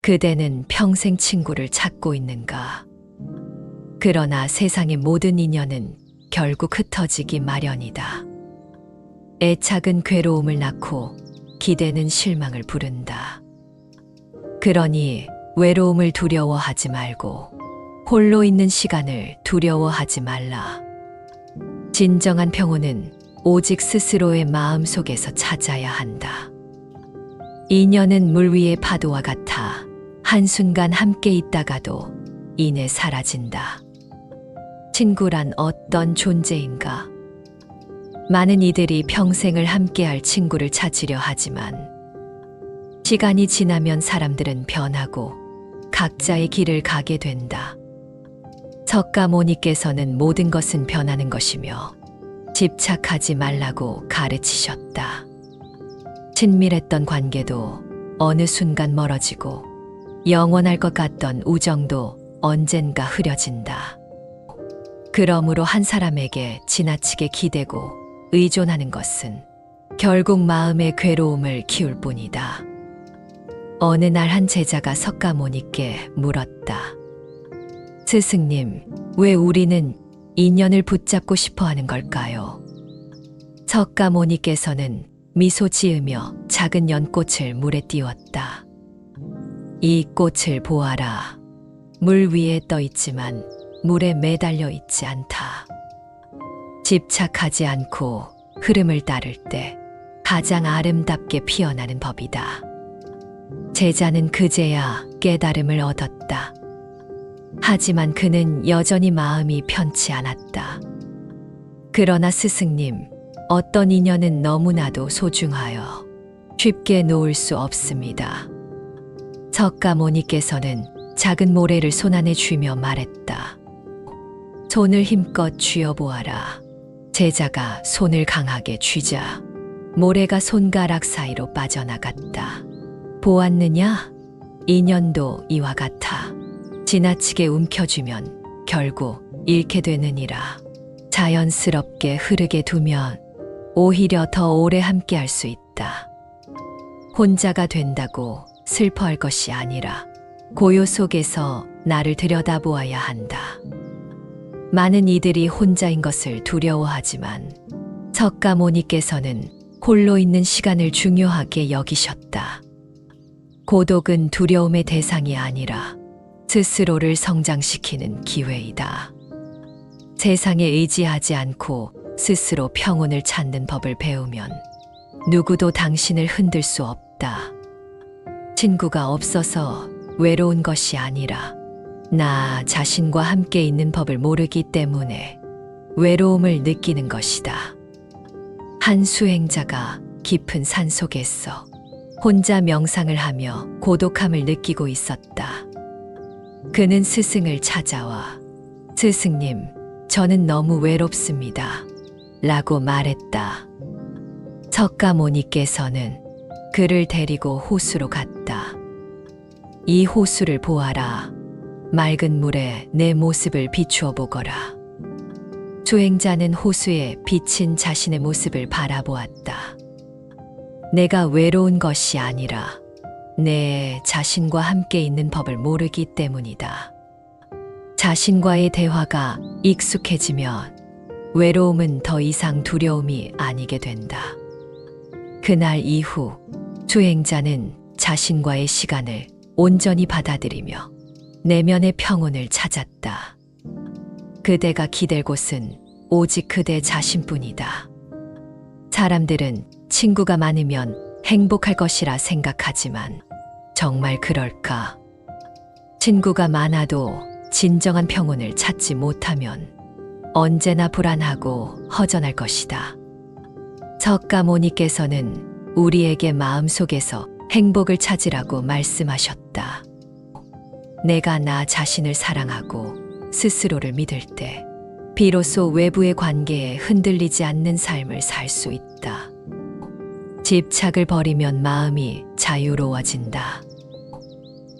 그대는 평생 친구를 찾고 있는가? 그러나 세상의 모든 인연은 결국 흩어지기 마련이다. 애착은 괴로움을 낳고 기대는 실망을 부른다. 그러니 외로움을 두려워하지 말고 홀로 있는 시간을 두려워하지 말라. 진정한 평온은 오직 스스로의 마음 속에서 찾아야 한다. 인연은 물 위의 파도와 같아 한순간 함께 있다가도 이내 사라진다. 친구란 어떤 존재인가? 많은 이들이 평생을 함께할 친구를 찾으려 하지만 시간이 지나면 사람들은 변하고 각자의 길을 가게 된다. 석가모니께서는 모든 것은 변하는 것이며 집착하지 말라고 가르치셨다. 친밀했던 관계도 어느 순간 멀어지고 영원할 것 같던 우정도 언젠가 흐려진다. 그러므로 한 사람에게 지나치게 기대고 의존하는 것은 결국 마음의 괴로움을 키울 뿐이다. 어느 날 한 제자가 석가모니께 물었다. 스승님, 왜 우리는 인연을 붙잡고 싶어 하는 걸까요? 석가모니께서는 미소 지으며 작은 연꽃을 물에 띄웠다. 이 꽃을 보아라. 물 위에 떠 있지만 물에 매달려 있지 않다. 집착하지 않고 흐름을 따를 때 가장 아름답게 피어나는 법이다. 제자는 그제야 깨달음을 얻었다. 하지만 그는 여전히 마음이 편치 않았다. 그러나 스승님, 어떤 인연은 너무나도 소중하여 쉽게 놓을 수 없습니다. 석가모니께서는 작은 모래를 손안에 쥐며 말했다. 손을 힘껏 쥐어보아라. 제자가 손을 강하게 쥐자 모래가 손가락 사이로 빠져나갔다. 보았느냐? 인연도 이와 같아. 지나치게 움켜쥐면 결국 잃게 되느니라. 자연스럽게 흐르게 두면 오히려 더 오래 함께할 수 있다. 혼자가 된다고 슬퍼할 것이 아니라 고요 속에서 나를 들여다보아야 한다. 많은 이들이 혼자인 것을 두려워하지만 석가모니께서는 홀로 있는 시간을 중요하게 여기셨다. 고독은 두려움의 대상이 아니라 스스로를 성장시키는 기회이다. 세상에 의지하지 않고 스스로 평온을 찾는 법을 배우면 누구도 당신을 흔들 수 없다. 친구가 없어서 외로운 것이 아니라 나 자신과 함께 있는 법을 모르기 때문에 외로움을 느끼는 것이다. 한 수행자가 깊은 산속에서 혼자 명상을 하며 고독함을 느끼고 있었다. 그는 스승을 찾아와 스승님, 저는 너무 외롭습니다. 라고 말했다. 석가모니께서는 그를 데리고 호수로 갔다. 이 호수를 보아라. 맑은 물에 내 모습을 비추어 보거라. 수행자는 호수에 비친 자신의 모습을 바라보았다. 내가 외로운 것이 아니라 내 자신과 함께 있는 법을 모르기 때문이다. 자신과의 대화가 익숙해지면 외로움은 더 이상 두려움이 아니게 된다. 그날 이후 수행자는 자신과의 시간을 온전히 받아들이며 내면의 평온을 찾았다. 그대가 기댈 곳은 오직 그대 자신뿐이다. 사람들은 친구가 많으면 행복할 것이라 생각하지만 정말 그럴까? 친구가 많아도 진정한 평온을 찾지 못하면 언제나 불안하고 허전할 것이다. 석가모니께서는 우리에게 마음속에서 행복을 찾으라고 말씀하셨다. 내가 나 자신을 사랑하고 스스로를 믿을 때 비로소 외부의 관계에 흔들리지 않는 삶을 살 수 있다. 집착을 버리면 마음이 자유로워진다.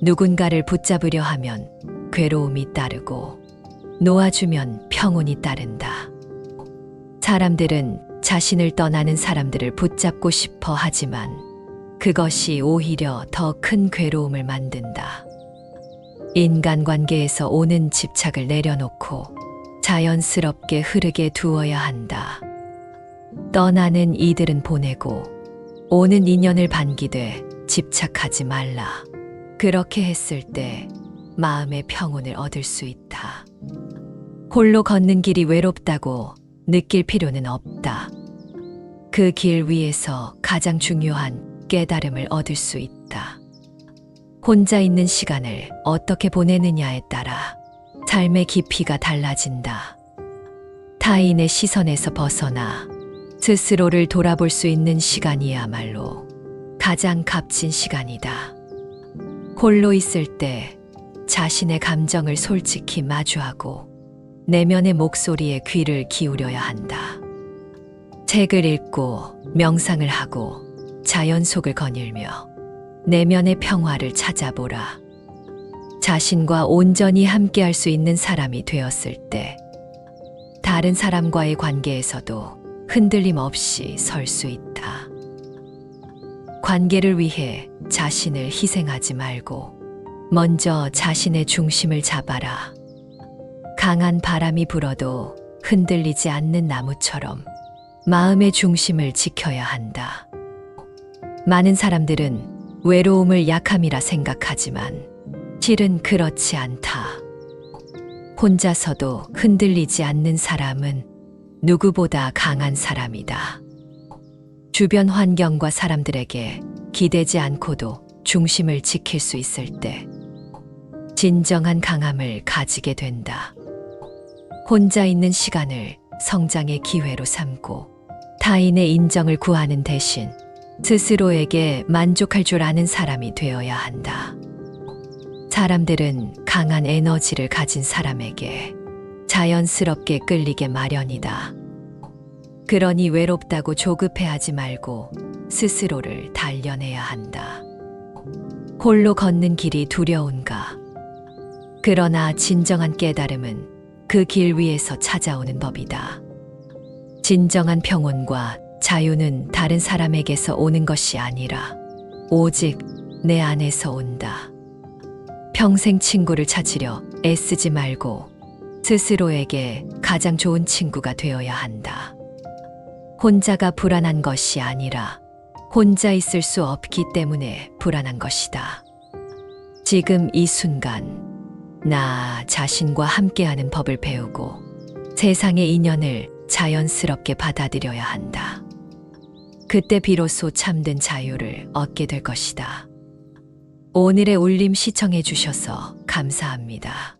누군가를 붙잡으려 하면 괴로움이 따르고 놓아주면 평온이 따른다. 사람들은 자신을 떠나는 사람들을 붙잡고 싶어 하지만 그것이 오히려 더 큰 괴로움을 만든다. 인간관계에서 오는 집착을 내려놓고 자연스럽게 흐르게 두어야 한다. 떠나는 이들은 보내고 오는 인연을 반기되 집착하지 말라. 그렇게 했을 때 마음의 평온을 얻을 수 있다. 홀로 걷는 길이 외롭다고 느낄 필요는 없다. 그 길 위에서 가장 중요한 깨달음을 얻을 수 있다. 혼자 있는 시간을 어떻게 보내느냐에 따라 삶의 깊이가 달라진다. 타인의 시선에서 벗어나 스스로를 돌아볼 수 있는 시간이야말로 가장 값진 시간이다. 홀로 있을 때 자신의 감정을 솔직히 마주하고 내면의 목소리에 귀를 기울여야 한다. 책을 읽고 명상을 하고 자연 속을 거닐며 내면의 평화를 찾아보라. 자신과 온전히 함께할 수 있는 사람이 되었을 때 다른 사람과의 관계에서도 흔들림 없이 설 수 있다. 관계를 위해 자신을 희생하지 말고 먼저 자신의 중심을 잡아라. 강한 바람이 불어도 흔들리지 않는 나무처럼 마음의 중심을 지켜야 한다. 많은 사람들은 외로움을 약함이라 생각하지만 실은 그렇지 않다. 혼자서도 흔들리지 않는 사람은 누구보다 강한 사람이다. 주변 환경과 사람들에게 기대지 않고도 중심을 지킬 수 있을 때 진정한 강함을 가지게 된다. 혼자 있는 시간을 성장의 기회로 삼고 타인의 인정을 구하는 대신 스스로에게 만족할 줄 아는 사람이 되어야 한다. 사람들은 강한 에너지를 가진 사람에게 자연스럽게 끌리게 마련이다. 그러니 외롭다고 조급해하지 말고 스스로를 단련해야 한다. 홀로 걷는 길이 두려운가? 그러나 진정한 깨달음은 그 길 위에서 찾아오는 법이다. 진정한 평온과 자유는 다른 사람에게서 오는 것이 아니라 오직 내 안에서 온다. 평생 친구를 찾으려 애쓰지 말고 스스로에게 가장 좋은 친구가 되어야 한다. 혼자가 불안한 것이 아니라 혼자 있을 수 없기 때문에 불안한 것이다. 지금 이 순간 나 자신과 함께하는 법을 배우고 세상의 인연을 자연스럽게 받아들여야 한다. 그때 비로소 참된 자유를 얻게 될 것이다. 오늘의 울림 시청해 주셔서 감사합니다.